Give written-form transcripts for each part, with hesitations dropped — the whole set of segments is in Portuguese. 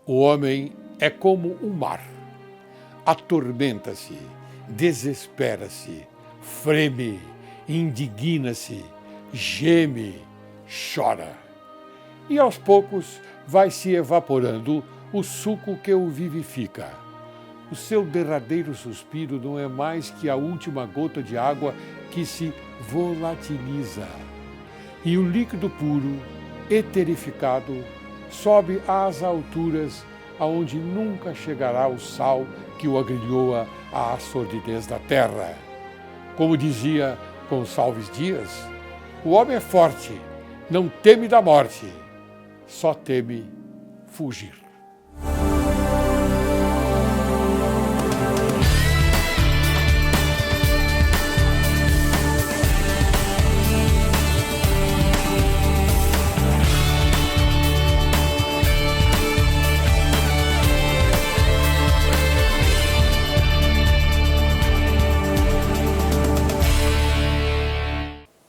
O homem é como o mar. Atormenta-se, desespera-se, freme, indigna-se, geme, chora. E aos poucos vai se evaporando o suco que o vivifica. O seu derradeiro suspiro não é mais que a última gota de água que se volatiliza. E o líquido puro, eterificado, sobe às alturas aonde nunca chegará o sal que o agrilhoa à sordidez da terra. Como dizia Gonçalves Dias, o homem é forte, não teme da morte, só teme fugir.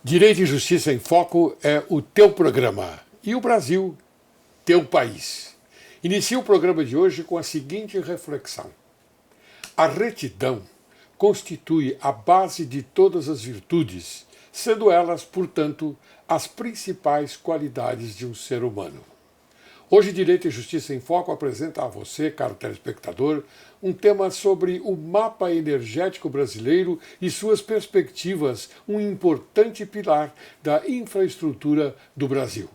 Direito e Justiça em Foco é o teu programa e o Brasil, teu país. Inicio o programa de hoje com a seguinte reflexão. A retidão constitui a base de todas as virtudes, sendo elas, portanto, as principais qualidades de um ser humano. Hoje, Direito e Justiça em Foco apresenta a você, caro telespectador, um tema sobre o mapa energético brasileiro e suas perspectivas, um importante pilar da infraestrutura do Brasil.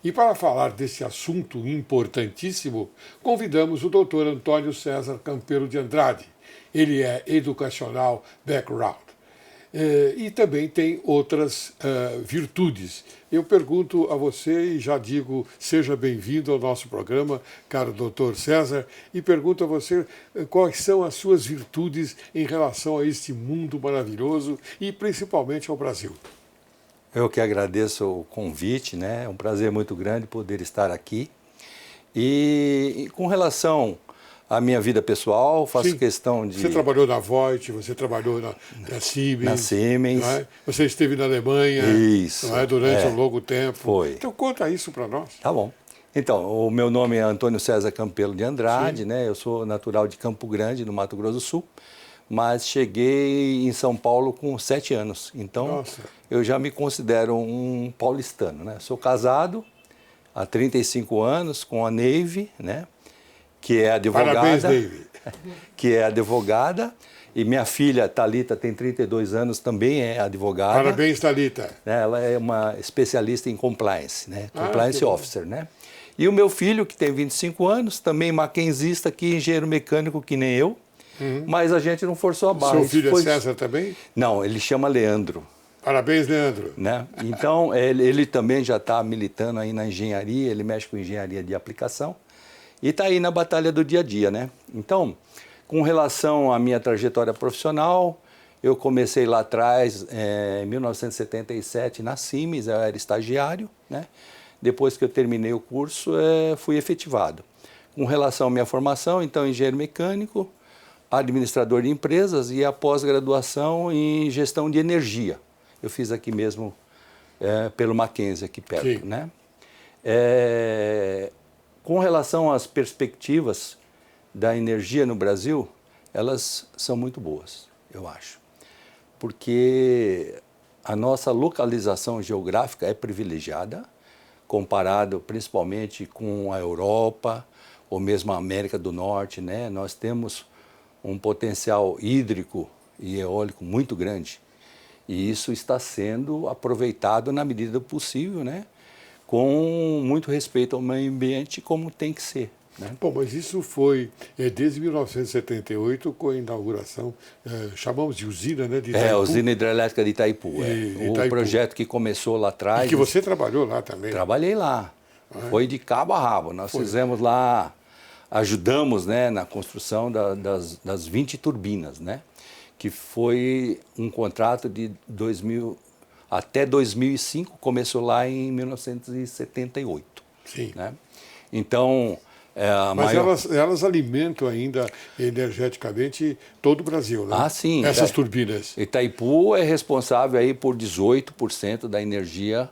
E para falar desse assunto importantíssimo, convidamos o Dr. Antônio César Campelo de Andrade. Ele é educacional background. E também tem outras virtudes. Eu pergunto a você e já digo, seja bem-vindo ao nosso programa, caro doutor César, e pergunto a você quais são as suas virtudes em relação a este mundo maravilhoso e principalmente ao Brasil. Eu que agradeço o convite, né? É um prazer muito grande poder estar aqui. E com relação à minha vida pessoal, faço Sim. Questão de... Você trabalhou na Voith, você trabalhou na Siemens. Na Siemens. Não é? Você esteve na Alemanha. Isso. Não é? Durante um longo tempo. Foi. Então conta isso para nós. Tá bom. Então, o meu nome é Antônio César Campelo de Andrade, né? Eu sou natural de Campo Grande, no Mato Grosso do Sul, mas cheguei em São Paulo com 7 anos. Então, Nossa. Eu já me considero um paulistano, né? Sou casado há 35 anos com a Neive, né? Que é advogada. Parabéns, Neive. Que é advogada. E minha filha, Thalita, tem 32 anos, também é advogada. Parabéns, Thalita. Ela é uma especialista em compliance, né? Compliance officer, né? E o meu filho, que tem 25 anos, também maquinzista aqui, engenheiro mecânico, que nem eu. Mas a gente não forçou a barra. Seu filho é César também? Não, ele chama Leandro. Parabéns, Leandro. Né? Então, ele também já está militando aí na engenharia, ele mexe com engenharia de aplicação e está aí na batalha do dia a dia, né? Então, com relação à minha trajetória profissional, eu comecei lá atrás, em 1977, na Siemens, eu era estagiário, né? Depois que eu terminei o curso, fui efetivado. Com relação à minha formação, então, engenheiro mecânico, administrador de empresas e a pós-graduação em gestão de energia. Eu fiz aqui mesmo pelo Mackenzie, aqui perto. Sim. Né? Com relação às perspectivas da energia no Brasil, elas são muito boas, eu acho. Porque a nossa localização geográfica é privilegiada, comparado principalmente com a Europa ou mesmo a América do Norte, né? Nós temos um potencial hídrico e eólico muito grande. E isso está sendo aproveitado na medida do possível, né? Com muito respeito ao meio ambiente, como tem que ser. Né? Bom, mas isso foi desde 1978, com a inauguração, chamamos de usina, né? De Itaipu. A usina hidrelétrica de Itaipu. O projeto que começou lá atrás. E que você trabalhou lá também. Trabalhei lá. Foi de cabo a rabo. Nós fizemos lá, ajudamos, né, na construção das 20 turbinas, né? Que foi um contrato de 2000 até 2005, começou lá em 1978. Sim. Né? Então, mas elas alimentam ainda energeticamente todo o Brasil, né? Ah, sim. Essas turbinas. Itaipu é responsável aí por 18% da energia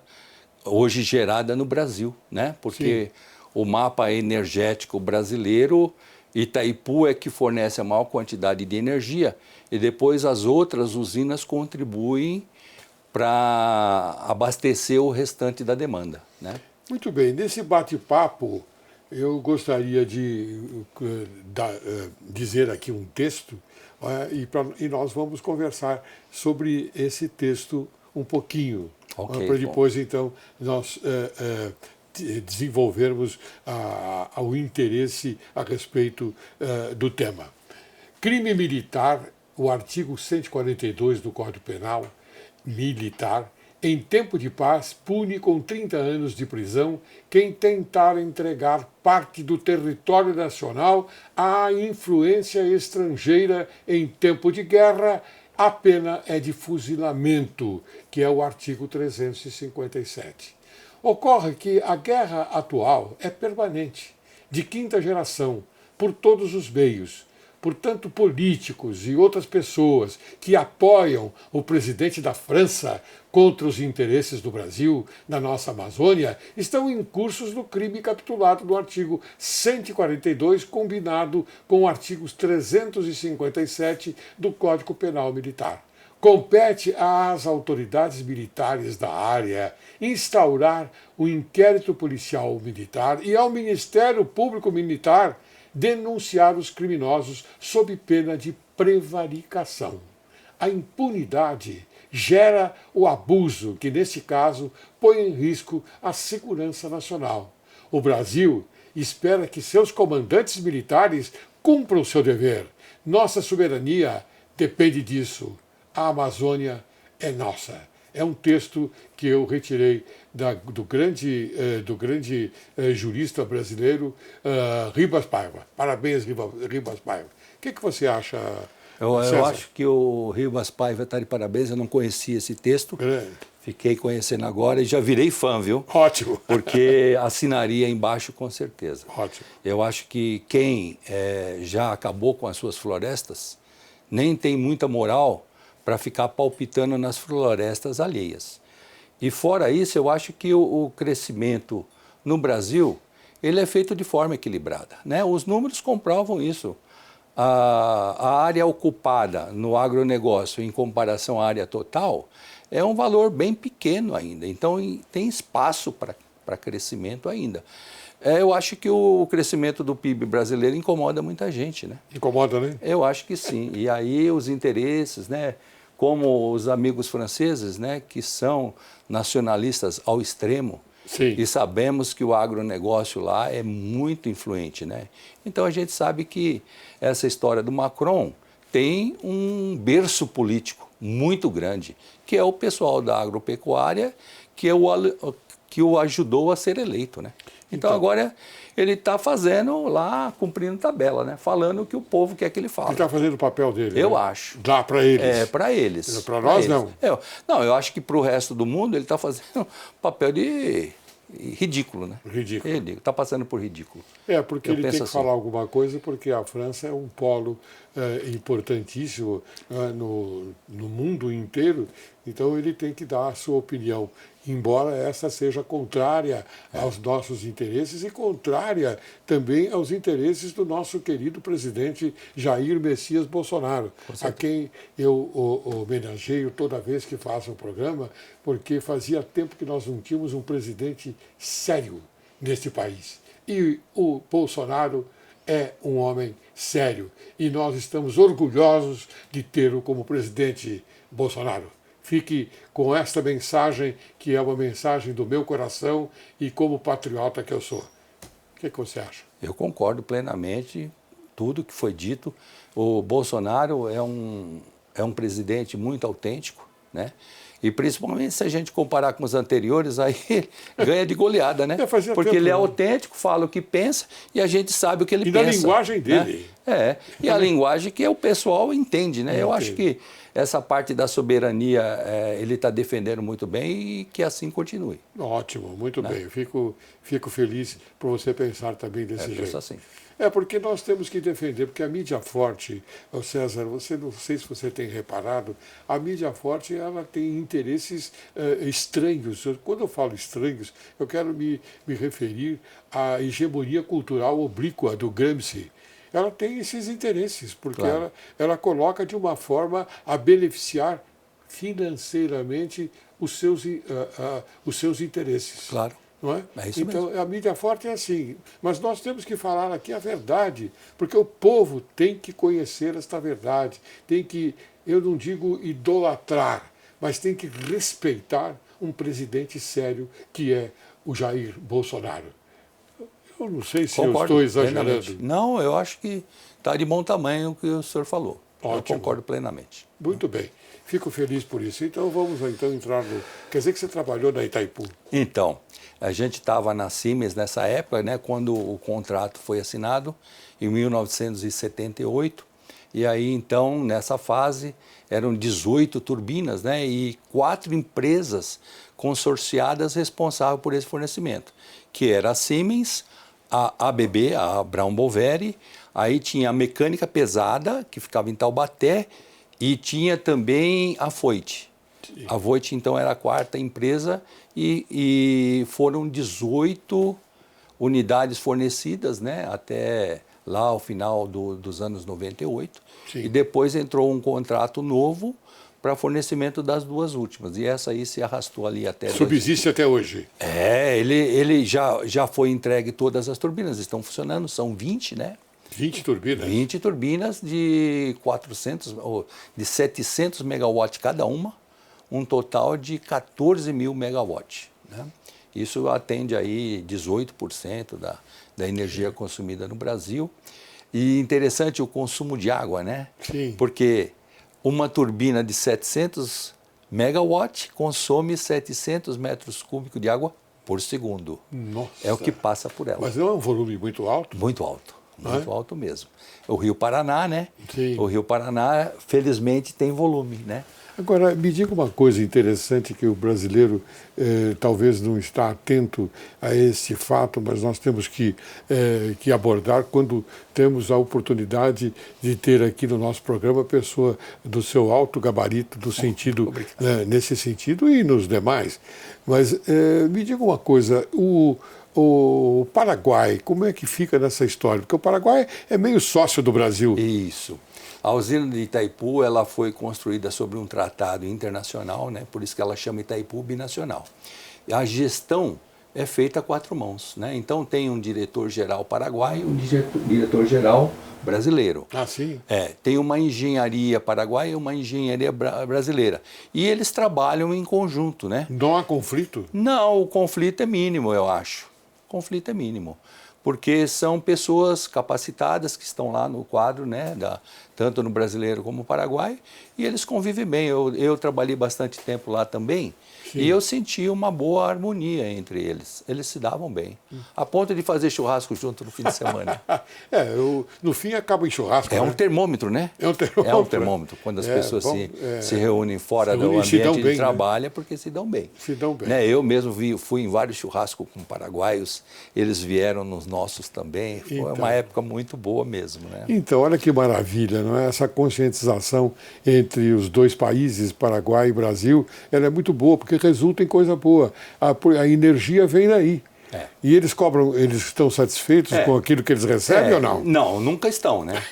hoje gerada no Brasil, né? Porque o mapa energético brasileiro, Itaipu é que fornece a maior quantidade de energia e depois as outras usinas contribuem para abastecer o restante da demanda, né? Muito bem, nesse bate-papo eu gostaria de dizer aqui um texto e nós vamos conversar sobre esse texto um pouquinho, para depois então nós desenvolvermos o interesse a respeito do tema. Crime militar, o artigo 142 do Código Penal Militar, em tempo de paz, pune com 30 anos de prisão quem tentar entregar parte do território nacional à influência estrangeira em tempo de guerra. A pena é de fuzilamento, que é o artigo 357. Ocorre que a guerra atual é permanente, de quinta geração, por todos os meios. Portanto, políticos e outras pessoas que apoiam o presidente da França contra os interesses do Brasil na nossa Amazônia estão incursos no crime capitulado no artigo 142, combinado com os artigos 357 do Código Penal Militar. Compete às autoridades militares da área instaurar o inquérito policial militar e ao Ministério Público Militar denunciar os criminosos sob pena de prevaricação. A impunidade gera o abuso, que neste caso põe em risco a segurança nacional. O Brasil espera que seus comandantes militares cumpram o seu dever. Nossa soberania depende disso. A Amazônia é nossa. É um texto que eu retirei do grande jurista brasileiro Ribas Paiva. Parabéns, Ribas Paiva. O que você acha, eu acho que o Ribas Paiva está de parabéns. Eu não conhecia esse texto. Fiquei conhecendo agora e já virei fã, viu? Ótimo. Porque assinaria embaixo com certeza. Ótimo. Eu acho que quem já acabou com as suas florestas nem tem muita moral para ficar palpitando nas florestas alheias. E fora isso, eu acho que o crescimento no Brasil, ele é feito de forma equilibrada, né? Os números comprovam isso. A área ocupada no agronegócio em comparação à área total é um valor bem pequeno ainda. Então, tem espaço para crescimento ainda. Eu acho que o crescimento do PIB brasileiro incomoda muita gente, né? Incomoda, né? Eu acho que sim. E aí os interesses, né? Como os amigos franceses, né? Que são nacionalistas ao extremo. Sim. E sabemos que o agronegócio lá é muito influente, né? Então a gente sabe que essa história do Macron tem um berço político muito grande, que é o pessoal da agropecuária que o ajudou a ser eleito, né? Então agora ele está fazendo lá, cumprindo tabela, né? Falando o que o povo quer que ele fale. Ele está fazendo o papel dele. Eu né? acho. Dá para eles. É, para eles. Para nós, não. Não, eu acho que para o resto do mundo ele está fazendo papel de ridículo, né? Ridículo. Está passando por ridículo. Porque ele tem que falar alguma coisa, porque a França é um polo importantíssimo no mundo inteiro, então ele tem que dar a sua opinião, embora essa seja contrária aos nossos interesses e contrária também aos interesses do nosso querido presidente Jair Messias Bolsonaro, a quem eu homenageio toda vez que faço um programa, porque fazia tempo que nós não tínhamos um presidente sério neste país. E o Bolsonaro é um homem sério. E nós estamos orgulhosos de tê-lo como presidente Bolsonaro. Fique com esta mensagem, que é uma mensagem do meu coração e como patriota que eu sou. O que você acha? Eu concordo plenamente tudo que foi dito. O Bolsonaro é um presidente muito autêntico, né? E principalmente se a gente comparar com os anteriores, aí ganha de goleada, né? Porque ele é autêntico, fala o que pensa e a gente sabe o que ele pensa. E na linguagem dele. Né? E a linguagem que o pessoal entende, né? Eu acho que essa parte da soberania ele está defendendo muito bem e que assim continue. Ótimo, muito bem. Fico feliz por você pensar também desse jeito. Assim. É porque nós temos que defender, porque a mídia forte, ô César, você não sei se você tem reparado, a mídia forte ela tem interesses estranhos. Quando eu falo estranhos, eu quero me referir à hegemonia cultural oblíqua do Gramsci. Ela tem esses interesses, porque Claro. ela coloca de uma forma a beneficiar financeiramente os seus interesses. Claro. Não é? É isso Então, mesmo. a mídia forte é assim. Mas nós temos que falar aqui a verdade, porque o povo tem que conhecer esta verdade, tem que, eu não digo idolatrar, mas tem que respeitar um presidente sério que é o Jair Bolsonaro. Eu não sei se Concordo eu estou exagerando. plenamente. Não, eu acho que está de bom tamanho o que o senhor falou. Ótimo. Eu concordo plenamente. Muito bem. Fico feliz por isso. Então vamos entrar no... Quer dizer que você trabalhou na Itaipu? Então, a gente estava na Siemens nessa época, né, quando o contrato foi assinado, em 1978. E aí, então, nessa fase, eram 18 turbinas, né, e 4 empresas consorciadas responsáveis por esse fornecimento, que era a Siemens, a ABB, a Brown Boveri, aí tinha a mecânica pesada, que ficava em Taubaté, e tinha também a Voith. Sim. A Voith, então, era a 4ª empresa e foram 18 unidades fornecidas, né, até lá ao final dos anos 98. Sim. E depois entrou um contrato novo para fornecimento das 2 últimas. E essa aí se arrastou ali até... Subsiste até hoje. Ele já foi entregue todas as turbinas, estão funcionando, são 20, né? 20 turbinas? 20 turbinas de 700 megawatts cada uma, um total de 14 mil megawatts. Né? Isso atende aí 18% da energia consumida no Brasil. E interessante o consumo de água, né? Sim. Porque uma turbina de 700 megawatts consome 700 metros cúbicos de água por segundo. Nossa. É o que passa por ela. Mas não é um volume muito alto? Muito alto. Muito alto mesmo. O Rio Paraná, né? Sim. O Rio Paraná, felizmente, tem volume, né? Agora, me diga uma coisa interessante que o brasileiro talvez não está atento a esse fato, mas nós temos que abordar quando temos a oportunidade de ter aqui no nosso programa pessoa do seu alto gabarito, do sentido, nesse sentido e nos demais. Mas me diga uma coisa, o Paraguai, como é que fica nessa história? Porque o Paraguai é meio sócio do Brasil. Isso. A usina de Itaipu ela foi construída sobre um tratado internacional, né? Por isso que ela chama Itaipu Binacional. E a gestão é feita a 4 mãos, né? Então tem um diretor-geral paraguaio e um diretor-geral brasileiro. Ah, sim? Tem uma engenharia paraguaia e uma engenharia brasileira. E eles trabalham em conjunto, né? Não há conflito? Não, o conflito é mínimo, eu acho. O conflito é mínimo. Porque são pessoas capacitadas que estão lá no quadro, né, tanto no brasileiro como no Paraguai, e eles convivem bem. Eu trabalhei bastante tempo lá também, Sim. E eu senti uma boa harmonia entre eles. Eles se davam bem, a ponto de fazer churrasco junto no fim de semana. No fim acaba em churrasco. É né? um termômetro, né? É um termômetro. É um termômetro. Quando as pessoas se reúnem fora do se dão ambiente bem, de trabalho, é porque se dão bem. Se dão bem. Né? Eu mesmo fui em vários churrascos com paraguaios, eles vieram nos nossos também. Foi uma época muito boa mesmo. Né? Então, olha que maravilha, não é? Essa conscientização entre os dois países, Paraguai e Brasil, ela é muito boa, porque resulta em coisa boa. A energia vem daí. E eles estão satisfeitos com aquilo que eles recebem ou não? Não, nunca estão, né?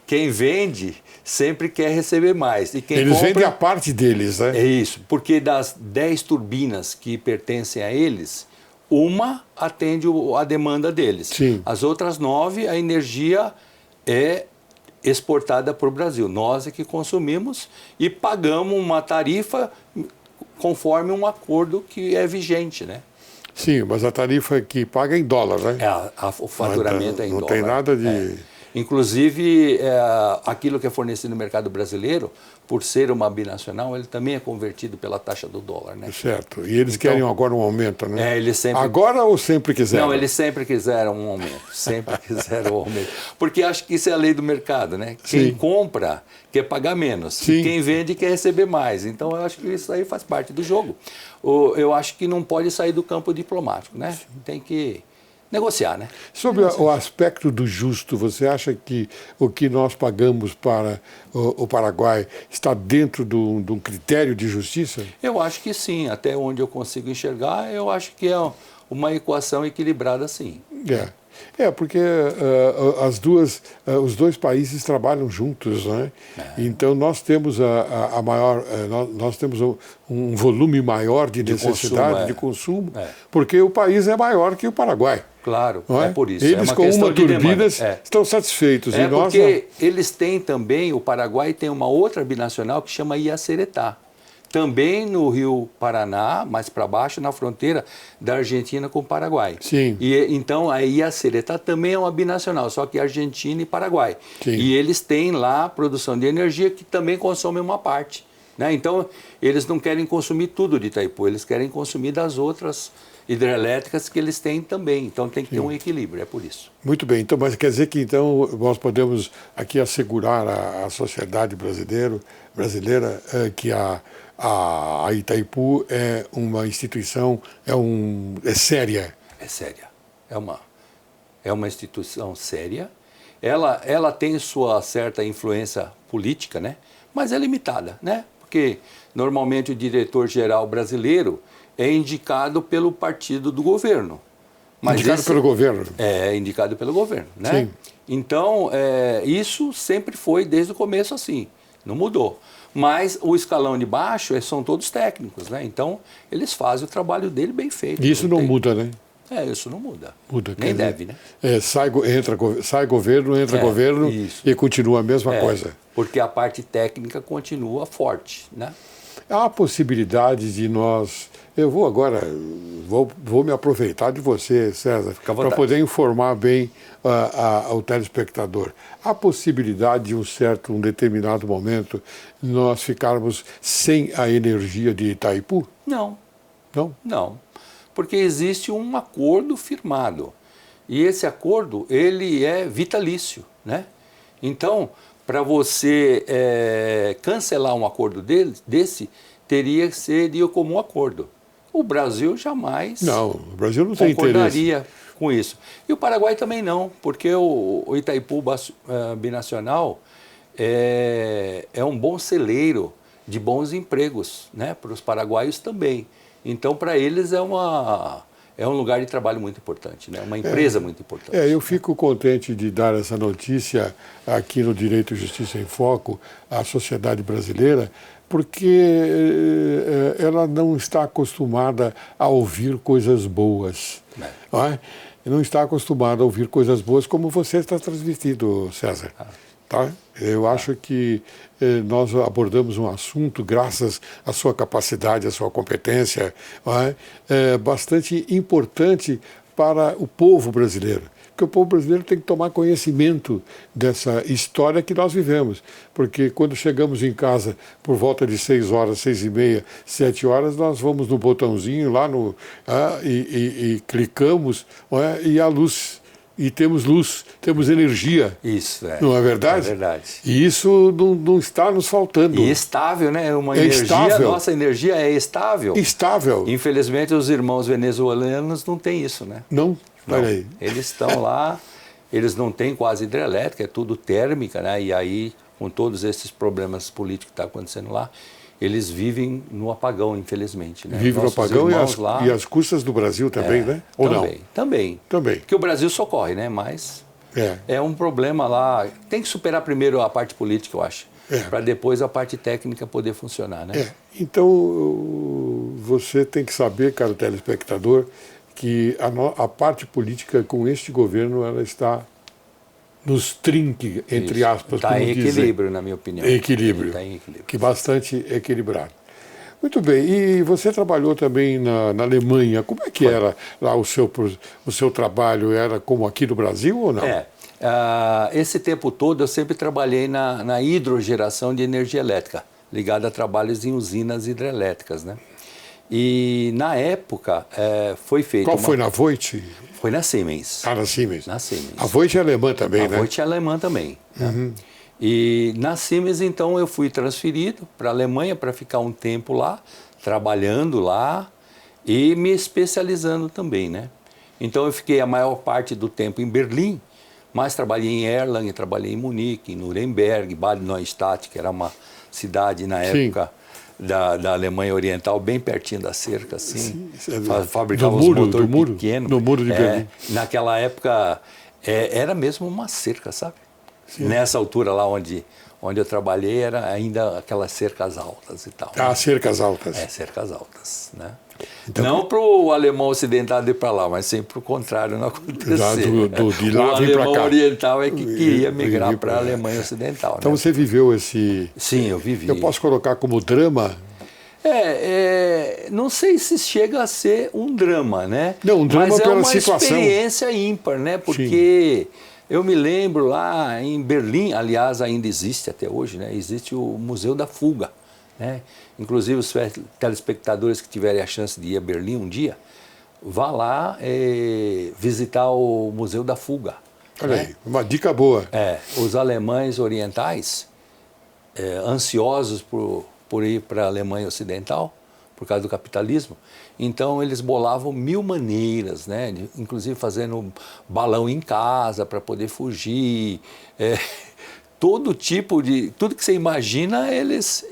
Quem vende sempre quer receber mais. E quem eles compra, vendem a parte deles, né? É isso, porque das 10 turbinas que pertencem a eles, uma atende a demanda deles. Sim. As outras 9, a energia é exportada para o Brasil. Nós é que consumimos e pagamos uma tarifa conforme um acordo que é vigente, né? Sim, mas a tarifa que paga é em dólar, né? O faturamento é em dólar. Não tem nada de... Inclusive, aquilo que é fornecido no mercado brasileiro, por ser uma binacional, ele também é convertido pela taxa do dólar, né? Certo. E eles querem agora um aumento, né? Eles sempre... Agora ou sempre quiseram? Não, eles sempre quiseram um aumento. Sempre quiseram um aumento. Porque acho que isso é a lei do mercado, né? Quem Sim. compra quer pagar menos. Sim. E quem vende quer receber mais. Então, eu acho que isso aí faz parte do jogo. Eu acho que não pode sair do campo diplomático, né? Tem que negociar, né? Sobre o aspecto do justo, você acha que o que nós pagamos para o Paraguai está dentro de um critério de justiça? Eu acho que sim, até onde eu consigo enxergar, eu acho que é uma equação equilibrada, sim. Porque os dois países trabalham juntos, né? Então nós temos nós temos um volume maior de necessidade de consumo, porque o país é maior que o Paraguai. Claro, é por isso. Eles com uma turbina estão satisfeitos. É porque eles têm também, o Paraguai tem uma outra binacional que chama Iaceretá. Também no Rio Paraná, mais para baixo, na fronteira da Argentina com o Paraguai. Sim. Então a Iaceretá também é uma binacional, só que Argentina e Paraguai. Sim. E eles têm lá produção de energia que também consome uma parte. Né? Então eles não querem consumir tudo de Itaipu, eles querem consumir das outras hidrelétricas que eles têm também. Então tem que ter um equilíbrio, é por isso. Muito bem, então, mas quer dizer que então nós podemos aqui assegurar à sociedade brasileira que a Itaipu é uma instituição, é séria. É séria. É uma instituição séria. Ela tem sua certa influência política, né? Mas é limitada, né? Porque normalmente o diretor-geral brasileiro é indicado pelo partido do governo. Mas indicado pelo governo? É, indicado pelo governo, né? Sim. Então, isso sempre foi desde o começo assim, não mudou. Mas o escalão de baixo são todos técnicos, né? Então, eles fazem o trabalho dele bem feito. E isso não muda, né? Isso não muda. Muda. Nem deve, né? Sai governo, entra governo isso. E continua a mesma coisa. Porque a parte técnica continua forte, né? Há a possibilidade de nós... Eu vou agora, vou me aproveitar de você, César, para poder informar bem ao telespectador. Há a possibilidade de um determinado momento, nós ficarmos sem a energia de Itaipu? Não. Não? Não. Porque existe um acordo firmado. E esse acordo, ele é vitalício, né? Então, para você cancelar um acordo desse, teria que ser de comum acordo. O Brasil jamais o Brasil não tem concordaria interesse com isso. E o Paraguai também não, porque o Itaipu binacional é um bom celeiro de bons empregos, né? Para os paraguaios também. Então, para eles é um lugar de trabalho muito importante, né? Uma empresa muito importante. Eu fico contente de dar essa notícia aqui no Direito e Justiça em Foco à sociedade brasileira, porque ela não está acostumada a ouvir coisas boas. Não é? Não está acostumada a ouvir coisas boas como você está transmitindo, César. Tá? Eu acho que nós abordamos um assunto, graças à sua capacidade, à sua competência, bastante importante para o povo brasileiro. Porque o povo brasileiro tem que tomar conhecimento dessa história que nós vivemos. Porque quando chegamos em casa por volta de 6 horas, 6h30, 7 horas, nós vamos no botãozinho lá e clicamos e a luz. E temos luz, temos energia. Isso, não é verdade? É verdade. E isso não está nos faltando. E estável, né? Uma energia, estável. Nossa energia é estável. Estável. Infelizmente, os irmãos venezuelanos não têm isso, né? Não? Olha aí. Eles estão lá, eles não têm quase hidrelétrica, é tudo térmica, né? E aí, com todos esses problemas políticos que estão acontecendo lá, eles vivem no apagão, infelizmente. Né? Vivem no apagão e as custas do Brasil também, né? Ou também, não? Também. Porque o Brasil socorre, né? Mas é um problema lá. Tem que superar primeiro a parte política, eu acho. Para depois a parte técnica poder funcionar, né? Então, você tem que saber, caro telespectador, que a parte política com este governo ela está nos trinque, entre aspas, está em equilíbrio, na minha opinião. Equilíbrio. Está em equilíbrio. Que bastante equilibrado. Muito bem. E você trabalhou também na Alemanha. Como é que era lá o seu trabalho? Era como aqui no Brasil ou não? Esse tempo todo eu sempre trabalhei na hidrogeração de energia elétrica, ligada a trabalhos em usinas hidrelétricas, né? E na época foi feito... Qual foi, na Voith? Foi na Siemens. Na Siemens. Na Siemens. A Voith é alemã também, né? A Voith é alemã também. Né? E na Siemens, então, eu fui transferido para a Alemanha para ficar um tempo lá, trabalhando lá e me especializando também, né? Então eu fiquei a maior parte do tempo em Berlim, mas trabalhei em Erlangen, trabalhei em Munique, em Nuremberg, Bad Neustadt, que era uma cidade na época da Alemanha Oriental, bem pertinho da cerca, assim. Fabricava uns motores pequenos. No muro de Berlim. Naquela época era mesmo uma cerca, sabe? Sim. Nessa altura lá onde eu trabalhei, era ainda aquelas cercas altas e tal. Ah, cercas altas. Cercas altas, né? Então, não para o alemão ocidental ir para lá, mas sempre para o contrário não acontecer. De lá o alemão oriental é que queria migrar para a Alemanha Ocidental. Então você viveu esse... Sim, eu vivi. Eu posso colocar como drama? Não sei se chega a ser um drama, né? Não, um drama mas pela uma situação. Experiência ímpar, né? Porque eu me lembro lá em Berlim, aliás, ainda existe até hoje, né? Existe o Museu da Fuga, né? Inclusive os telespectadores que tiverem a chance de ir a Berlim um dia, vá lá visitar o Museu da Fuga. Olha aí, uma dica boa. Os alemães orientais, ansiosos por ir para a Alemanha Ocidental, por causa do capitalismo, então eles bolavam 1000 maneiras, né? Inclusive fazendo balão em casa para poder fugir, tudo que você imagina eles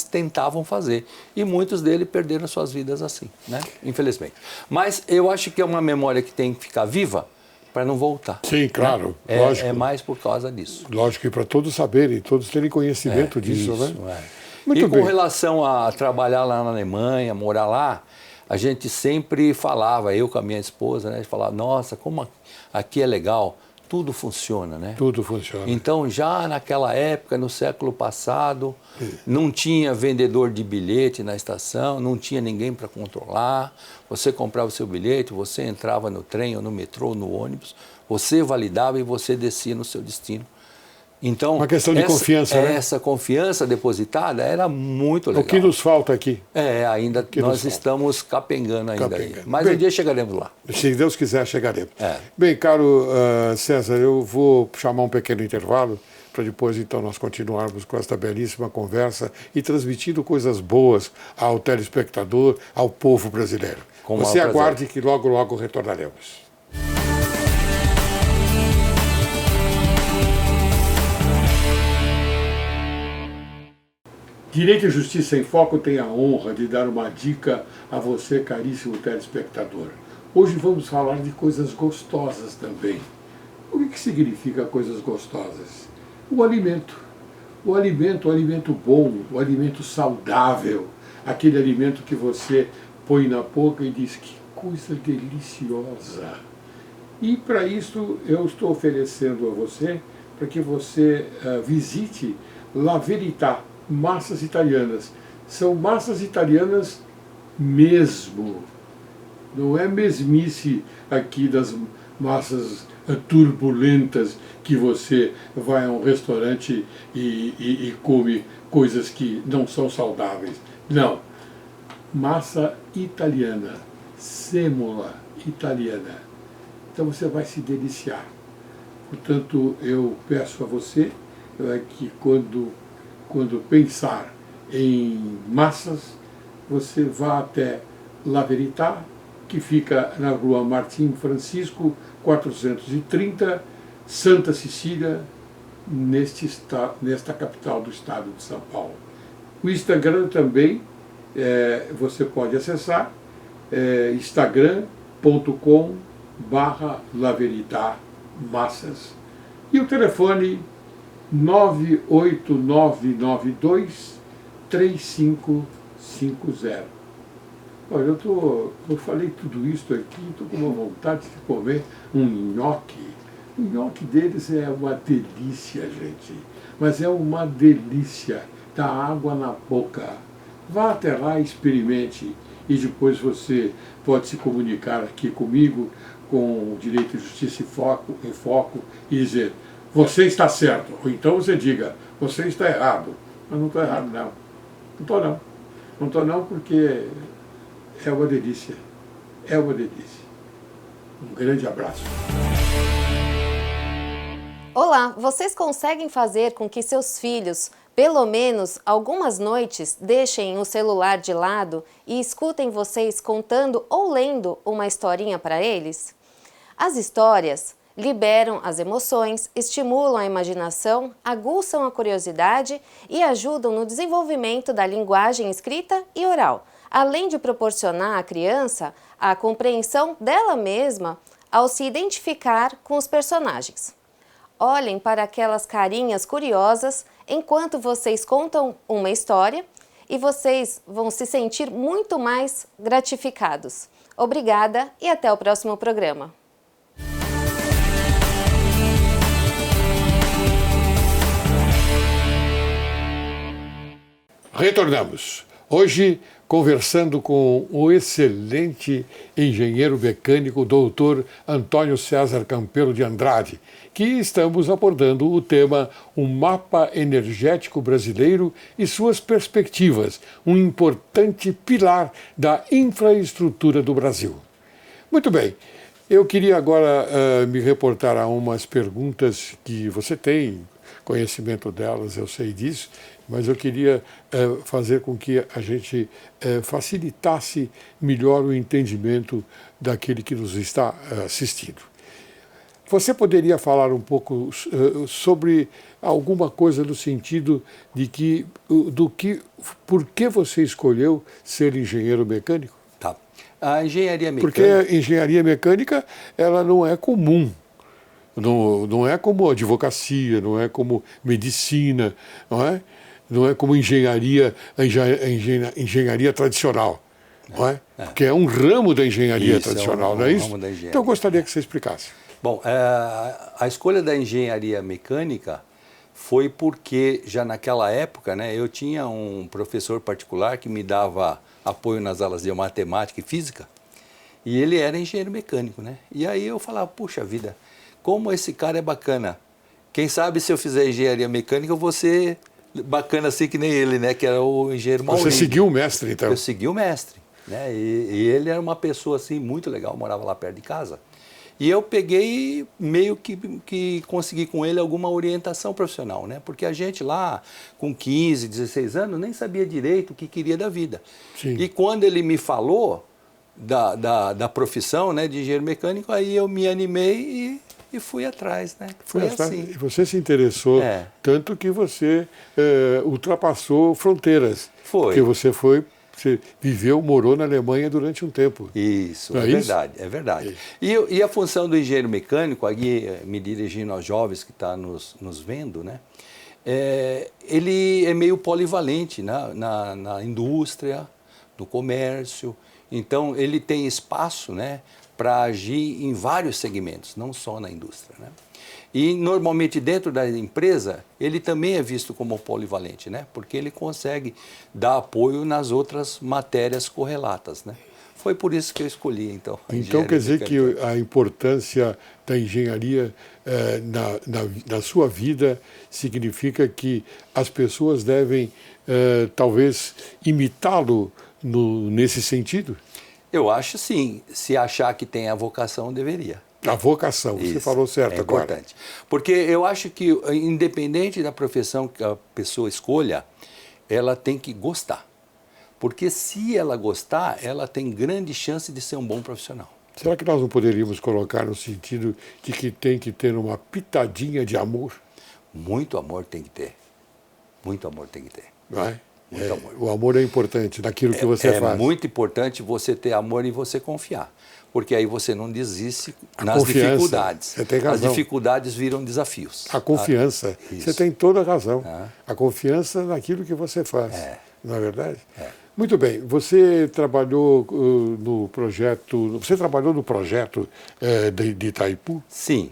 tentavam fazer, e muitos deles perderam suas vidas assim, né? Infelizmente. Mas eu acho que é uma memória que tem que ficar viva para não voltar. Sim, claro, né? lógico. É mais por causa disso. Lógico, e para todos saberem, todos terem conhecimento disso, isso, né? Muito e com relação a trabalhar lá na Alemanha, morar lá, a gente sempre falava, eu com a minha esposa, né? A gente falava, nossa, como aqui é legal. Tudo funciona, né? Tudo funciona. Então, já naquela época, no século passado, não tinha vendedor de bilhete na estação, não tinha ninguém para controlar. Você comprava o seu bilhete, você entrava no trem ou no metrô, ou no ônibus, você validava e você descia no seu destino. Então, uma questão de confiança, né? Essa confiança depositada era muito legal. O que nos falta aqui? Ainda nós estamos capengando ainda aí. Mas um dia chegaremos lá. Se Deus quiser, chegaremos. Bem, caro César, eu vou chamar um pequeno intervalo para depois, então, nós continuarmos com esta belíssima conversa e transmitindo coisas boas ao telespectador, ao povo brasileiro. Você aguarde que logo, logo retornaremos. Direito e Justiça em Foco tem a honra de dar uma dica a você, caríssimo telespectador. Hoje vamos falar de coisas gostosas também. O que significa coisas gostosas? O alimento. O alimento bom, o alimento saudável, aquele alimento que você põe na boca e diz que coisa deliciosa. E para isso eu estou oferecendo a você, para que você visite La Verità, massas italianas. São massas italianas mesmo. Não é mesmice aqui das massas turbulentas que você vai a um restaurante e come coisas que não são saudáveis. Não. Massa italiana, sêmola italiana. Então você vai se deliciar. Portanto, eu peço a você que quando pensar em massas, você vá até La Verità, que fica na rua Martim Francisco, 430, Santa Cecília, nesta capital do estado de São Paulo. O Instagram também, você pode acessar, instagram.com/La Verità Massas. E o telefone 98992-3550. Olha, eu falei tudo isso aqui, estou com uma vontade de comer um nhoque. O nhoque deles é uma delícia, gente. Mas é uma delícia. Dá água na boca. Vá até lá e experimente. E depois você pode se comunicar aqui comigo, com o Direito e Justiça em Foco, e dizer: você está certo, ou então você diga: você está errado. Mas não estou errado, não. Não estou, não. Não estou, não, porque é uma delícia. É uma delícia. Um grande abraço. Olá, vocês conseguem fazer com que seus filhos, pelo menos algumas noites, deixem o celular de lado e escutem vocês contando ou lendo uma historinha para eles? As histórias liberam as emoções, estimulam a imaginação, aguçam a curiosidade e ajudam no desenvolvimento da linguagem escrita e oral, além de proporcionar à criança a compreensão dela mesma ao se identificar com os personagens. Olhem para aquelas carinhas curiosas enquanto vocês contam uma história e vocês vão se sentir muito mais gratificados. Obrigada e até o próximo programa. Retornamos. Hoje, conversando com o excelente engenheiro mecânico doutor Antônio César Campelo de Andrade, que estamos abordando o tema Um Mapa Energético Brasileiro e suas perspectivas, um importante pilar da infraestrutura do Brasil. Muito bem, eu queria agora me reportar a umas perguntas que você tem conhecimento delas, eu sei disso, mas eu queria fazer com que a gente facilitasse melhor o entendimento daquele que nos está assistindo. Você poderia falar um pouco sobre alguma coisa no sentido de por que você escolheu ser engenheiro mecânico? Tá. A engenharia mecânica... Porque a engenharia mecânica ela não é comum. Não é como advocacia, não é como medicina, não é? Não é como engenharia tradicional, não é? Que é um ramo da engenharia tradicional, não é isso? Então eu gostaria que você explicasse. Bom, a escolha da engenharia mecânica foi porque já naquela época, né, eu tinha um professor particular que me dava apoio nas aulas de matemática e física, e ele era engenheiro mecânico, né? E aí eu falava, puxa vida, como esse cara é bacana. Quem sabe se eu fizer engenharia mecânica eu vou ser bacana assim que nem ele, né? Que era o engenheiro Maurício. Você seguiu o mestre, então? Eu segui o mestre, né? E ele era uma pessoa assim muito legal, morava lá perto de casa. E eu peguei meio que consegui com ele alguma orientação profissional, né? Porque a gente lá com 15, 16 anos nem sabia direito o que queria da vida. Sim. E quando ele me falou da profissão, né, de engenheiro mecânico, aí eu me animei e fui atrás, né? Foi assim. E você se interessou tanto que você ultrapassou fronteiras. Foi. Porque você viveu, morou na Alemanha durante um tempo. Isso, verdade, é verdade. E a função do engenheiro mecânico, aqui me dirigindo aos jovens que estão nos vendo, né? Ele é meio polivalente na indústria, no comércio. Então, ele tem espaço, né, para agir em vários segmentos, não só na indústria, né? E, normalmente, dentro da empresa, ele também é visto como polivalente, né? Porque ele consegue dar apoio nas outras matérias correlatas, né? Foi por isso que eu escolhi, então. Então, quer dizer que a importância da engenharia na sua vida significa que as pessoas devem, talvez, imitá-lo nesse sentido? Eu acho sim. Se achar que tem a vocação, deveria. A vocação, você falou certo agora. É importante. Porque eu acho que, independente da profissão que a pessoa escolha, ela tem que gostar. Porque se ela gostar, ela tem grande chance de ser um bom profissional. Será que nós não poderíamos colocar no sentido de que tem que ter uma pitadinha de amor? Muito amor tem que ter. Muito amor tem que ter. Não é? Muito amor. O amor é importante naquilo que você faz. É muito importante você ter amor e você confiar. Porque aí você não desiste nas dificuldades. Você tem razão. As dificuldades viram desafios. A confiança. Você tem toda a razão. A confiança naquilo que você faz. Não é verdade? Muito bem. Você trabalhou no projeto. Você trabalhou no projeto de Itaipu? Sim.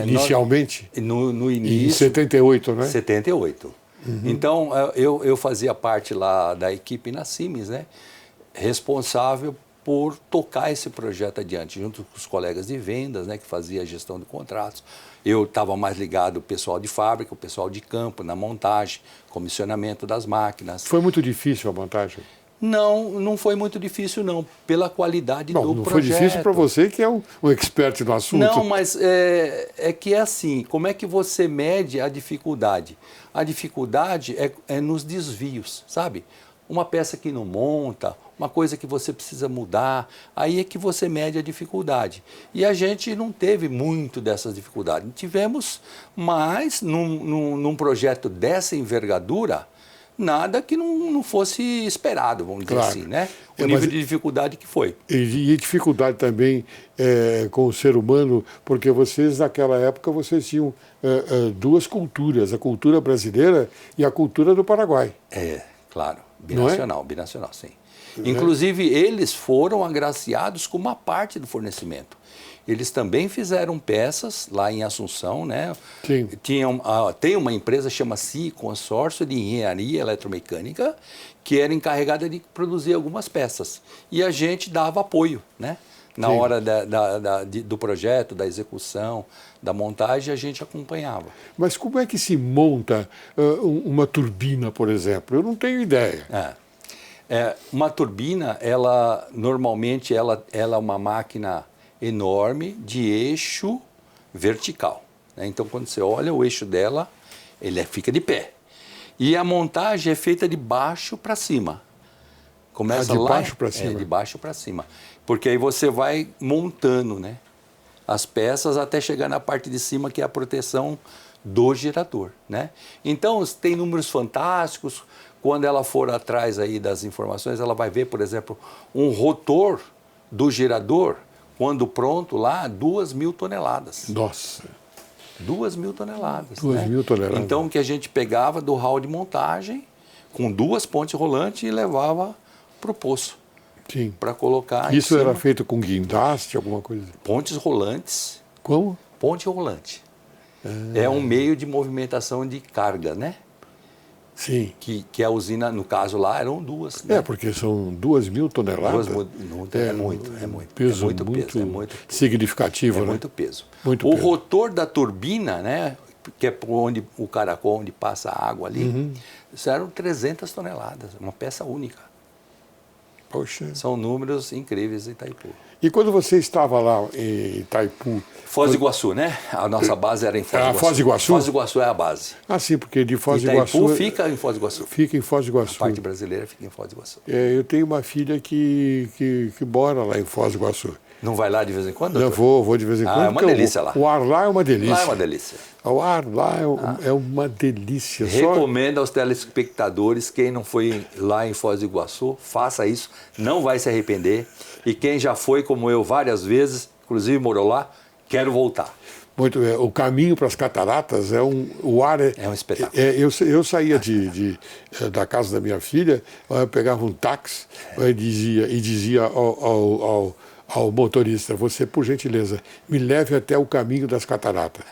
Inicialmente? No início. Em 78, né? 78. Então, eu fazia parte lá da equipe na Siemens, né? Responsável por tocar esse projeto adiante, junto com os colegas de vendas, né, que fazia a gestão de contratos. Eu estava mais ligado ao pessoal de fábrica, o pessoal de campo, na montagem, comissionamento das máquinas. Foi muito difícil a montagem? Não foi muito difícil, não, pela qualidade do projeto. Não foi difícil para você, que é um expert no assunto. Não, mas é que é assim, como é que você mede a dificuldade? A dificuldade é nos desvios, sabe? uma peça que não monta, uma coisa que você precisa mudar, aí é que você mede a dificuldade. E a gente não teve muito dessas dificuldades. Tivemos, mas num projeto dessa envergadura, nada que não fosse esperado, vamos dizer assim, né? O nível de dificuldade que foi. E dificuldade também com o ser humano, porque vocês, naquela época, vocês tinham duas culturas, a cultura brasileira e a cultura do Paraguai. Claro, binacional, binacional, sim. Inclusive, eles foram agraciados com uma parte do fornecimento. Eles também fizeram peças lá em Assunção, né? Sim. Tem uma empresa, chama-se Consórcio de Engenharia Eletromecânica, que era encarregada de produzir algumas peças. E a gente dava apoio, né? Na Sim. hora do projeto, da execução, da montagem, a gente acompanhava. Mas como é que se monta uma turbina, por exemplo? Eu não tenho ideia. Uma turbina, normalmente ela é uma máquina enorme de eixo vertical, né? Então, quando você olha o eixo dela, ele fica de pé. E a montagem é feita de baixo para cima. Começa de lá, baixo para cima. De baixo para cima. Porque aí você vai montando, né, as peças até chegar na parte de cima, que é a proteção do gerador, né? Então, tem números fantásticos. Quando ela for atrás aí das informações, ela vai ver, por exemplo, um rotor do gerador, quando pronto lá, 2.000 toneladas. Nossa! 2.000 toneladas. 2.000 toneladas. Então, que a gente pegava do hall de montagem, com 2 pontes rolantes, e levava para o poço. Sim. Para colocar Isso em cima. era feito com guindaste, alguma coisa? Pontes rolantes. Como? Ponte rolante. É um meio de movimentação de carga, né? Sim. Que a usina, no caso lá, eram 2. Né? Porque são 2.000 toneladas. É muito. Peso É muito muito peso, é muito peso. significativo, né? Muito peso. Muito o peso. rotor da turbina, né, que é por onde o caracol, onde passa a água ali, isso eram 300 toneladas, uma peça única. Poxa. São números incríveis em Itaipu. E quando você estava lá em Itaipu... Foz do Iguaçu, né? A nossa base era em Foz do Iguaçu. Foz do Iguaçu? Foz do Iguaçu é a base. Ah, sim, porque de Foz do Itaipu Iguaçu... fica em Foz do Iguaçu. Fica em Foz do Iguaçu. A parte brasileira fica em Foz do Iguaçu. Eu tenho uma filha que mora lá em Foz do Iguaçu. Não vai lá de vez em quando? Eu vou de vez em quando. É uma delícia lá. O ar lá é uma delícia. Lá é uma delícia. O ar lá é uma delícia. Recomendo aos telespectadores, quem não foi lá em Foz do Iguaçu, faça isso, não vai se arrepender. E quem já foi, como eu, várias vezes, inclusive morou lá, quero voltar. Muito, o caminho para as cataratas o ar é um espetáculo. Eu saía da casa da minha filha, eu pegava um táxi e dizia ao motorista: você, por gentileza, me leve até o caminho das cataratas.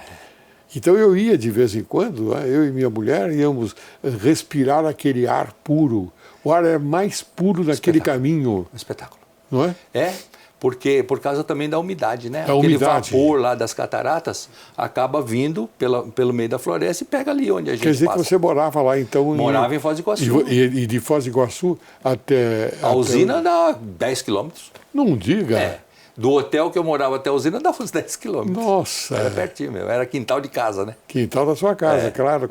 Então eu ia de vez em quando, eu e minha mulher íamos respirar aquele ar puro. O ar é mais puro naquele caminho. Um espetáculo. Não é? Porque por causa também da umidade, né? Aquele vapor lá das cataratas acaba vindo pelo meio da floresta e pega ali onde a gente passa. Quer dizer que você morava lá, então... Morava em Foz do Iguaçu. E de Foz do Iguaçu até... A usina dá 10 quilômetros. Não diga. Do hotel que eu morava até a usina dava uns 10 quilômetros. Nossa! Era pertinho mesmo, era quintal de casa, né? Quintal da sua casa, claro.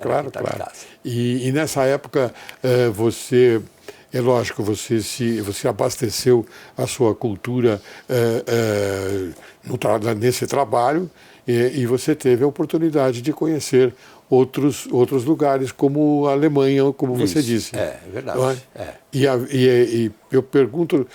E nessa época você... É lógico, você abasteceu a sua cultura nesse trabalho e você teve a oportunidade de conhecer outros lugares, como a Alemanha, como você disse. É verdade. E eu pergunto,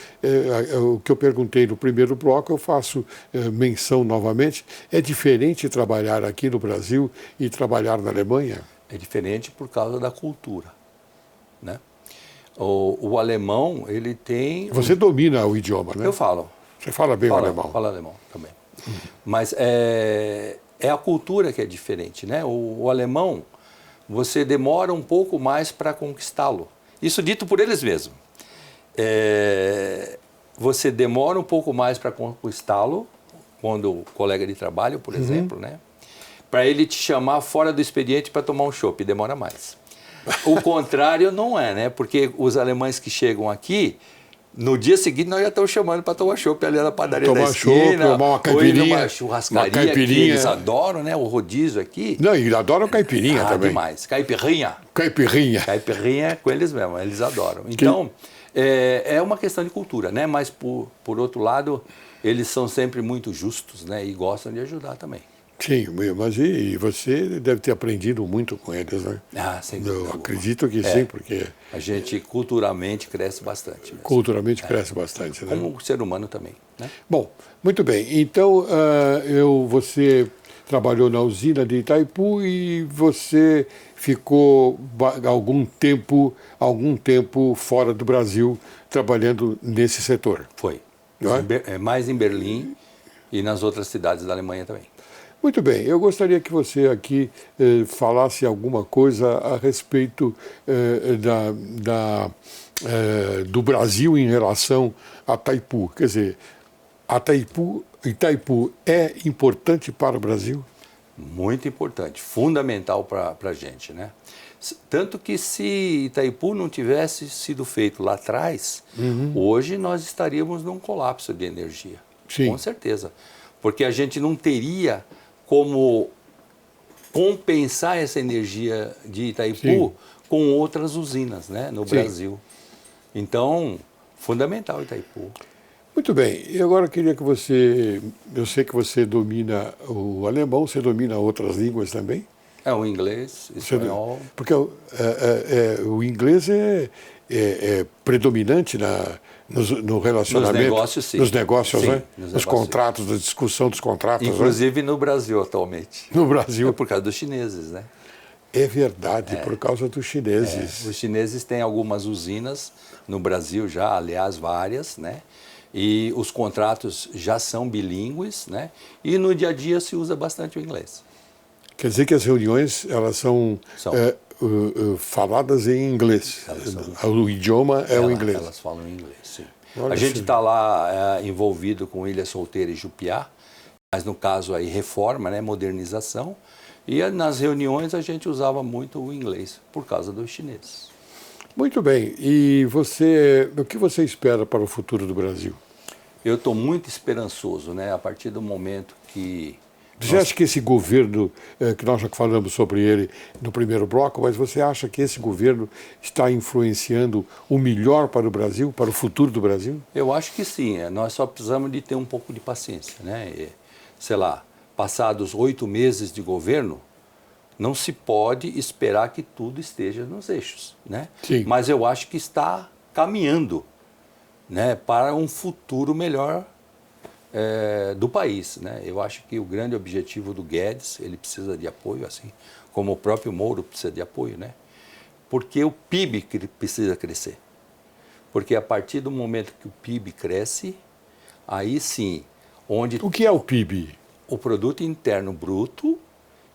o que eu perguntei no primeiro bloco, eu faço menção novamente. É diferente trabalhar aqui no Brasil e trabalhar na Alemanha? É diferente por causa da cultura, né? O alemão, ele tem... Você domina o idioma, né? Eu falo. Você fala bem o alemão? Falo alemão também. Mas é a cultura que é diferente, né? O alemão, você demora um pouco mais para conquistá-lo. Isso dito por eles mesmos. Você demora um pouco mais para conquistá-lo, quando o colega de trabalho, por exemplo, né? Para ele te chamar fora do expediente para tomar um chopp, demora mais. O contrário não é, né? Porque os alemães que chegam aqui, No dia seguinte, nós já estamos chamando para tomar chopp ali na padaria da Tomar chopp, esquina. tomar uma caipirinha. Ou ir numa churrascaria, Uma caipirinha. que eles adoram, né? O rodízio aqui. Não, e adoram caipirinha também. Demais. Caipirinha. Caipirinha. Caipirinha é com eles mesmo, eles adoram. Então, é uma questão de cultura, né? Mas, por outro lado, eles são sempre muito justos, né? E gostam de ajudar também. Sim, mas e você deve ter aprendido muito com eles, né? Sem dúvida Eu alguma. acredito que sim, porque A gente culturalmente cresce bastante mesmo. culturalmente cresce bastante, né? Como ser humano também, né? Bom, muito bem. Então, você trabalhou na usina de Itaipu e você ficou algum tempo fora do Brasil trabalhando nesse setor. Foi. Não é? Mais em Berlim e nas outras cidades da Alemanha também. Muito bem, eu gostaria que você aqui falasse alguma coisa a respeito do Brasil em relação a Itaipu. Quer dizer, Itaipu é importante para o Brasil? Muito importante, fundamental para a gente, né? Tanto que se Itaipu não tivesse sido feito lá atrás, hoje nós estaríamos num colapso de energia. Sim. Com certeza. Porque a gente não teria como compensar essa energia de Itaipu Sim. com outras usinas, né, no Sim. Brasil. Então, fundamental Itaipu. Muito bem, e agora eu queria que você, eu sei que você domina o alemão, você domina outras línguas também? O inglês, espanhol. Porque o inglês é predominante no relacionamento. Nos negócios, sim. Nos negócios, Sim, né? nos Nos negócios, contratos, na discussão dos contratos. Inclusive no Brasil atualmente. No Brasil. É por causa dos chineses, né? É verdade, por causa dos chineses. Os chineses têm algumas usinas no Brasil já, aliás, várias, né? E os contratos já são bilíngues, né? E no dia a dia se usa bastante o inglês. Quer dizer que as reuniões, elas são. Faladas em inglês. O idioma é o inglês. Elas falam inglês, sim. Olha, a gente está lá envolvido com Ilha Solteira e Jupiá, mas no caso aí reforma, né, modernização, e nas reuniões a gente usava muito o inglês por causa dos chineses. Muito bem. E o que você espera para o futuro do Brasil? Eu estou muito esperançoso, né, a partir do momento que Você acha que esse governo, que nós já falamos sobre ele no primeiro bloco, mas você acha que esse governo está influenciando o melhor para o Brasil, para o futuro do Brasil? Eu acho que sim. Nós só precisamos de ter um pouco de paciência, né? Sei lá, passados 8 meses de governo, não se pode esperar que tudo esteja nos eixos, né? Sim. Mas eu acho que está caminhando, né, para um futuro melhor do país, né? Eu acho que o grande objetivo do Guedes, ele precisa de apoio, assim como o próprio Moro precisa de apoio, né? Porque o PIB precisa crescer. Porque a partir do momento que o PIB cresce, aí sim, onde... O que é o PIB? O Produto Interno Bruto,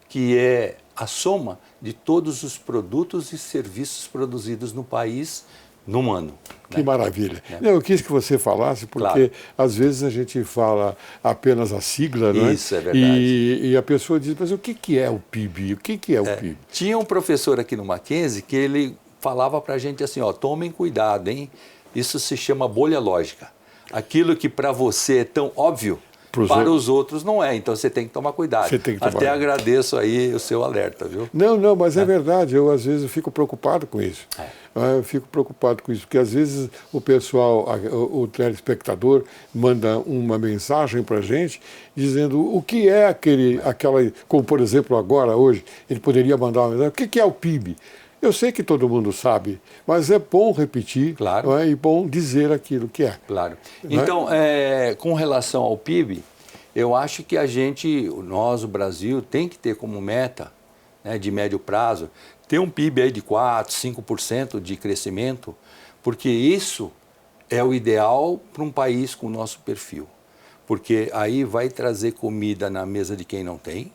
que é a soma de todos os produtos e serviços produzidos no país num ano. Que maravilha. Não, eu quis que você falasse, porque às vezes a gente fala apenas a sigla, não é? Isso, é verdade. E a pessoa diz, mas o que é o PIB? O que é o PIB? Tinha um professor aqui no Mackenzie que ele falava para a gente assim, ó, tomem cuidado, hein? Isso se chama bolha lógica. Aquilo que para você é tão óbvio, para os outros não é. Então você tem que tomar cuidado. Até agradeço aí o seu alerta, viu? Não, mas é verdade. Eu às vezes fico preocupado com isso. Eu fico preocupado com isso, porque às vezes o pessoal, o telespectador, manda uma mensagem para a gente dizendo o que é aquela, como por exemplo agora, hoje, ele poderia mandar uma mensagem, o que é o PIB? Eu sei que todo mundo sabe, mas é bom repetir, claro, e bom dizer aquilo que é. Claro. Então, com relação ao PIB, eu acho que nós, o Brasil, tem que ter como meta, né, de médio prazo, ter um PIB aí de 4%, 5% de crescimento, porque isso é o ideal para um país com o nosso perfil. Porque aí vai trazer comida na mesa de quem não tem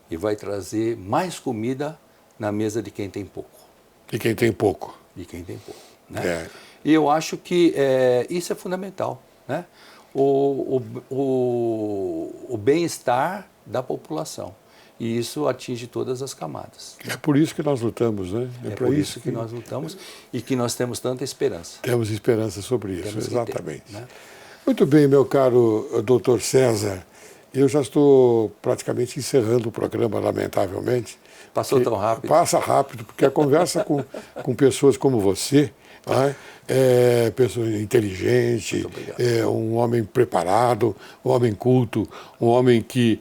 e vai trazer mais comida na mesa de quem tem pouco. De quem tem pouco. De quem tem pouco. Né? E eu acho que isso é fundamental. Né? O bem-estar da população. e isso atinge todas as camadas. É por isso que nós lutamos, né? É por isso que nós lutamos e que nós temos tanta esperança. Temos esperança sobre isso, Temos que exatamente. ter, né? Muito bem, meu caro Dr. César. Eu já estou praticamente encerrando o programa, lamentavelmente. Passou tão rápido. Passa rápido, porque a conversa com pessoas como você, né, é pessoa inteligente, é um homem preparado, um homem culto, um homem que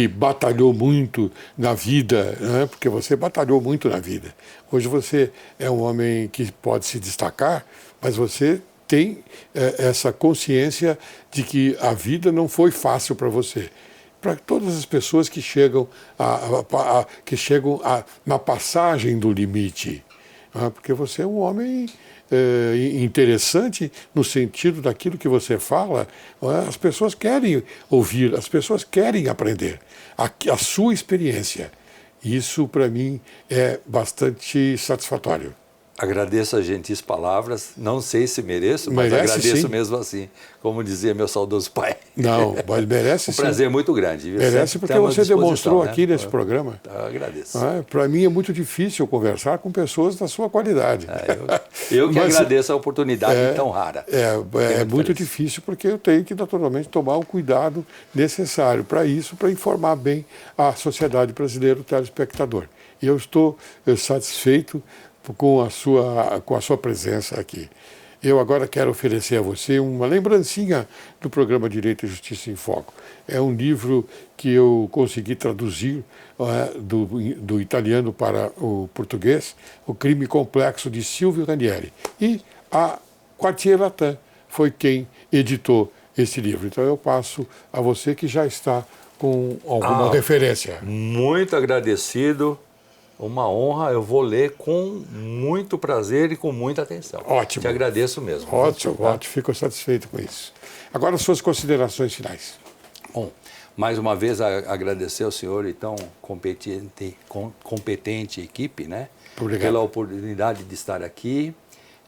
batalhou muito na vida, né, porque você batalhou muito na vida. Hoje você é um homem que pode se destacar, mas você tem essa consciência de que a vida não foi fácil para você. Para todas as pessoas que chegam na passagem do limite, porque você é um homem interessante no sentido daquilo que você fala. As pessoas querem ouvir, as pessoas querem aprender a sua experiência. Isso, para mim, é bastante satisfatório. Agradeço as gentis palavras, não sei se mereço, mas agradeço sim, mesmo assim, como dizia meu saudoso pai. Não, mas merece sim. Um prazer muito grande. Viu? Merece porque você demonstrou, né, aqui nesse programa. Eu agradeço. Para mim é muito difícil conversar com pessoas da sua qualidade. Eu que agradeço a oportunidade tão rara. É muito difícil porque eu tenho que naturalmente tomar o cuidado necessário para isso, para informar bem a sociedade brasileira, o telespectador. E eu estou satisfeito com a sua presença aqui. Eu agora quero oferecer a você uma lembrancinha do programa Direito e Justiça em Foco. É um livro que eu consegui traduzir do italiano para o português, O Crime Complexo, de Silvio Ranieri. E a Quartier Latin foi quem editou esse livro. Então eu passo a você que já está com alguma referência. Muito agradecido. Uma honra, eu vou ler com muito prazer e com muita atenção. Ótimo. Te agradeço mesmo. Ótimo, fico satisfeito com isso. Agora, suas considerações finais. Bom, mais uma vez agradecer ao senhor e tão competente equipe, né? Obrigado. Pela oportunidade de estar aqui.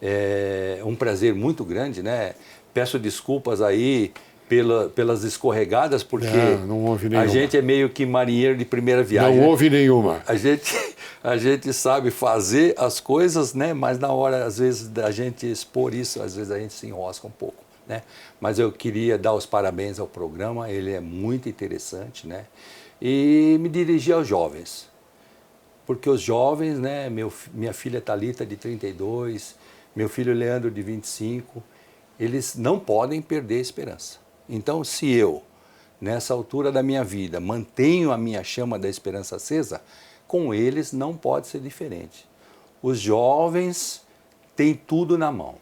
É um prazer muito grande, né? Peço desculpas aí pelas escorregadas, porque não houve nenhuma. A gente é meio que marinheiro de primeira viagem. Não houve nenhuma. A gente sabe fazer as coisas, né? Mas na hora, às vezes, da gente expor isso, às vezes a gente se enrosca um pouco, né? Mas eu queria dar os parabéns ao programa, ele é muito interessante, né? E me dirigir aos jovens, porque os jovens, né? Minha filha Thalita, de 32, meu filho Leandro, de 25, eles não podem perder a esperança. Então, se eu, nessa altura da minha vida, mantenho a minha chama da esperança acesa, com eles não pode ser diferente. Os jovens têm tudo na mão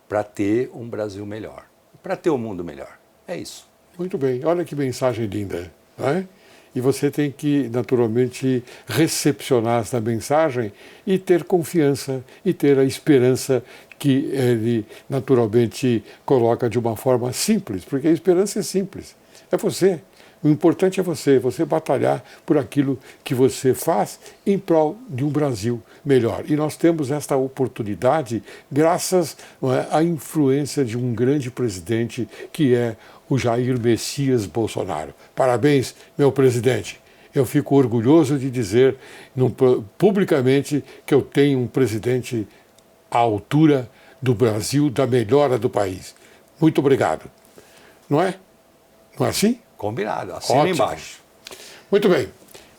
para ter um Brasil melhor, para ter um mundo melhor. É isso. Muito bem. Olha que mensagem linda, não é? E você tem que, naturalmente, recepcionar essa mensagem e ter confiança e ter a esperança que ele, naturalmente, coloca de uma forma simples, porque a esperança é simples. É você. O importante é você batalhar por aquilo que você faz em prol de um Brasil melhor. E nós temos esta oportunidade graças à influência de um grande presidente que é o Jair Messias Bolsonaro. Parabéns, meu presidente. Eu fico orgulhoso de dizer publicamente que eu tenho um presidente à altura do Brasil, da melhora do país. Muito obrigado. Não é? Não é assim? Combinado, assina embaixo. Muito bem.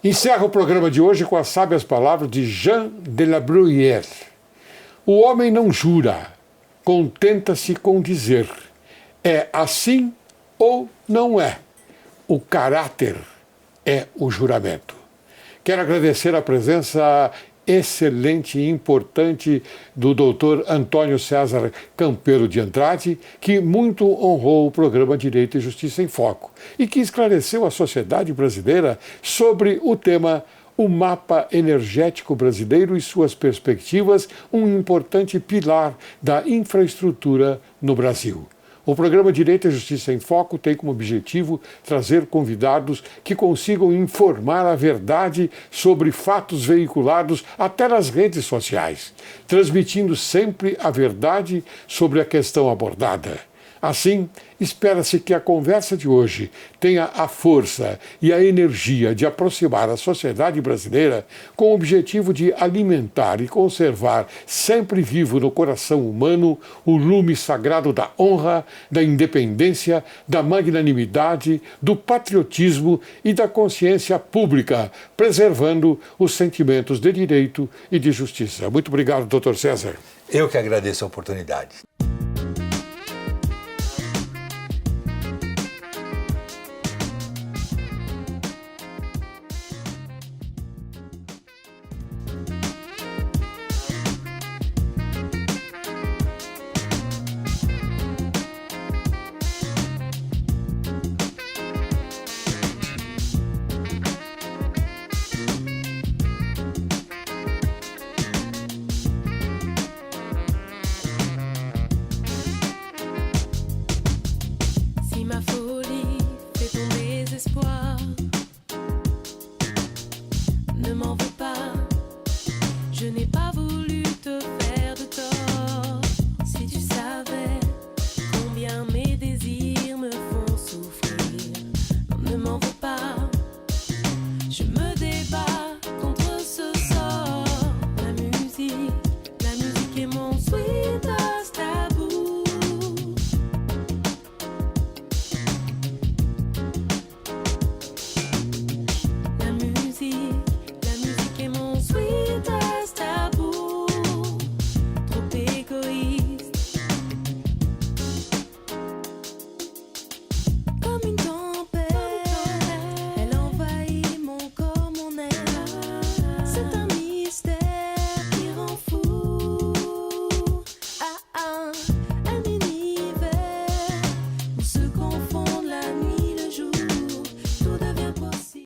Encerro o programa de hoje com as sábias palavras de Jean de La Bruyère. O homem não jura, contenta-se com dizer: é assim ou não é. O caráter é o juramento. Quero agradecer a presença excelente e importante do Dr. Antônio César Campeiro de Andrade, que muito honrou o programa Direito e Justiça em Foco e que esclareceu a sociedade brasileira sobre o tema O Mapa Energético Brasileiro e suas perspectivas, um importante pilar da infraestrutura no Brasil. O programa Direito e Justiça em Foco tem como objetivo trazer convidados que consigam informar a verdade sobre fatos veiculados até nas redes sociais, transmitindo sempre a verdade sobre a questão abordada. Assim, espera-se que a conversa de hoje tenha a força e a energia de aproximar a sociedade brasileira com o objetivo de alimentar e conservar sempre vivo no coração humano o lume sagrado da honra, da independência, da magnanimidade, do patriotismo e da consciência pública, preservando os sentimentos de direito e de justiça. Muito obrigado, Dr. César. Eu que agradeço a oportunidade. Ma folie fait ton désespoir. Ne m'en veux pas, je n'ai pas voulu te faire